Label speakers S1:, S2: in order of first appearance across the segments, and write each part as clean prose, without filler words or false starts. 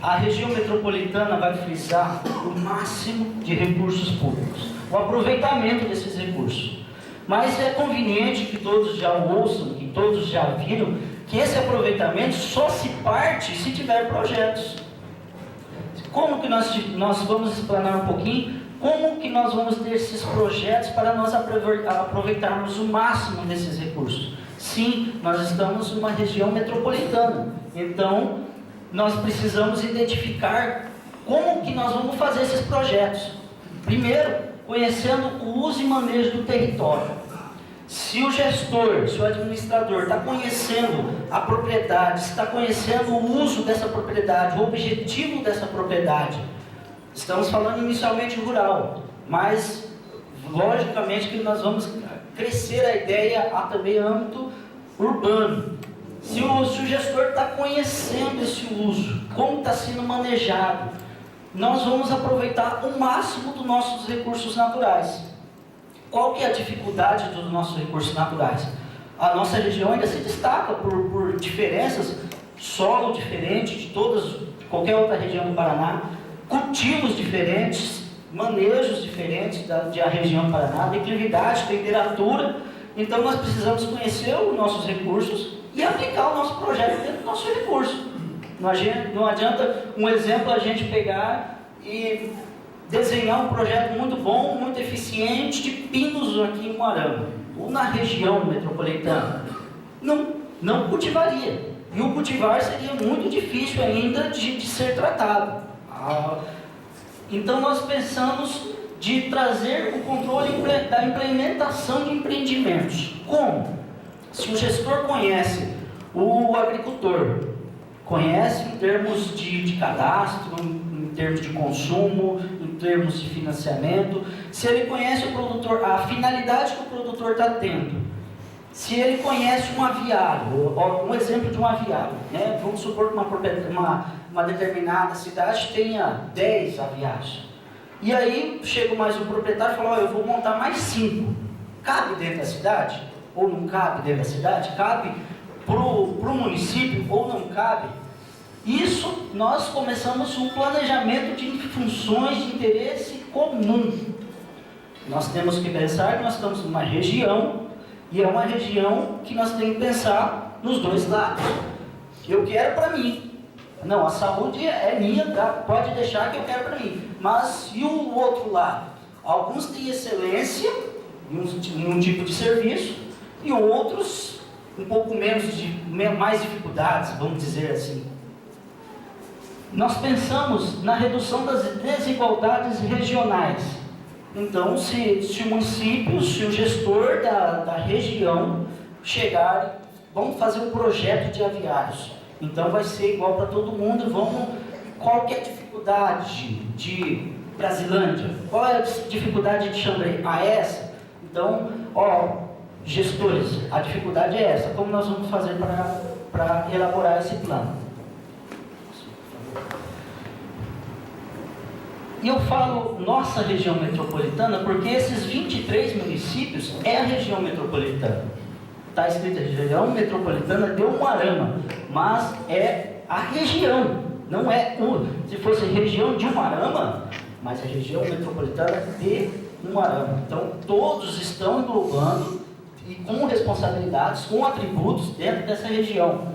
S1: A região metropolitana vai frisar o máximo de recursos públicos, o aproveitamento desses recursos. Mas é conveniente que todos já ouçam, que todos já viram, que esse aproveitamento só se parte se tiver projetos. Como que nós vamos explanar um pouquinho, como que nós vamos ter esses projetos para nós aproveitarmos o máximo desses recursos? Sim, nós estamos numa região metropolitana, então nós precisamos identificar como que nós vamos fazer esses projetos. Primeiro, conhecendo o uso e manejo do território. Se o gestor, se o administrador está conhecendo a propriedade, está conhecendo o uso dessa propriedade, o objetivo dessa propriedade, estamos falando inicialmente rural, mas logicamente que nós vamos crescer a ideia a também âmbito urbano. Se o gestor está conhecendo esse uso, como está sendo manejado, nós vamos aproveitar o máximo dos nossos recursos naturais. Qual que é a dificuldade dos nossos recursos naturais? A nossa região ainda se destaca por diferenças, solo diferente de qualquer outra região do Paraná, cultivos diferentes, manejos diferentes da região do Paraná, declividade, temperatura. Então nós precisamos conhecer os nossos recursos e aplicar o nosso projeto dentro do nosso recurso. Não adianta, um exemplo, a gente pegar e desenhar um projeto muito bom, muito eficiente de pinos aqui em Umuarama, ou na região metropolitana. Não cultivaria. E o cultivar seria muito difícil ainda de ser tratado. Então nós pensamos de trazer o controle da implementação de empreendimentos. Como? Se o gestor conhece o agricultor, conhece em termos de cadastro, em termos de consumo, em termos de financiamento, se ele conhece o produtor, a finalidade que o produtor está tendo, se ele conhece um aviário, um exemplo de um aviário, né? Vamos supor que uma determinada cidade tenha 10 aviários, e aí chega mais um proprietário e fala, eu vou montar mais 5, cabe dentro da cidade? Ou não cabe dentro da cidade? Cabe para o município ou não cabe? Isso, nós começamos um planejamento de funções de interesse comum. Nós temos que pensar que nós estamos numa região, e é uma região que nós temos que pensar nos dois lados. Eu quero para mim. Não, a saúde é minha, pode deixar que eu quero para mim. Mas e o outro lado? Alguns têm excelência em um tipo de serviço, e outros um pouco mais dificuldades, vamos dizer assim. Nós pensamos na redução das desigualdades regionais. Então, se o município, se o gestor da região chegar, vamos fazer um projeto de aviários, então vai ser igual para todo mundo, qual que é a dificuldade de Brasilândia? Qual é a dificuldade de Xambém? Essa? Então, gestores, a dificuldade é essa. Como nós vamos fazer para elaborar esse plano? E eu falo nossa região metropolitana porque esses 23 municípios é a região metropolitana. Está escrito região metropolitana de Umuarama, mas é a região, não é se fosse região de Umuarama, mas a região metropolitana de Umuarama. Então todos estão englobando e com responsabilidades, com atributos dentro dessa região.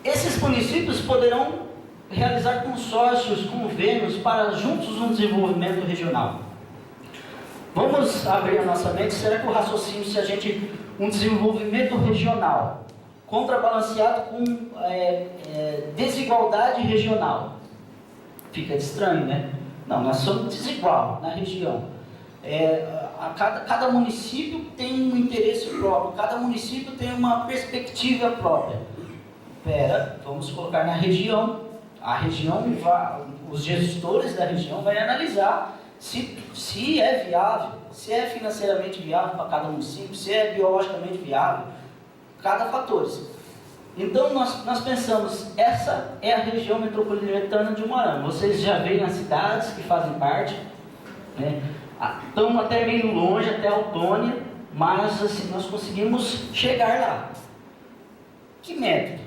S1: Esses municípios poderão realizar consórcios, convênios para juntos um desenvolvimento regional. Vamos abrir a nossa mente, será que o raciocínio, se um desenvolvimento regional contrabalanceado com desigualdade regional, fica estranho, né? Não, nós somos desigual na região. Cada município tem um interesse próprio, cada município tem uma perspectiva própria. Vamos colocar na região. A região, os gestores da região vão analisar se é viável, se é financeiramente viável para cada município, se é biologicamente viável, cada fator. Então nós pensamos, essa é a região metropolitana de Umuarama. Vocês já veem as cidades que fazem parte, né? Estamos até meio longe, até Autônia, mas assim, nós conseguimos chegar lá. Que método?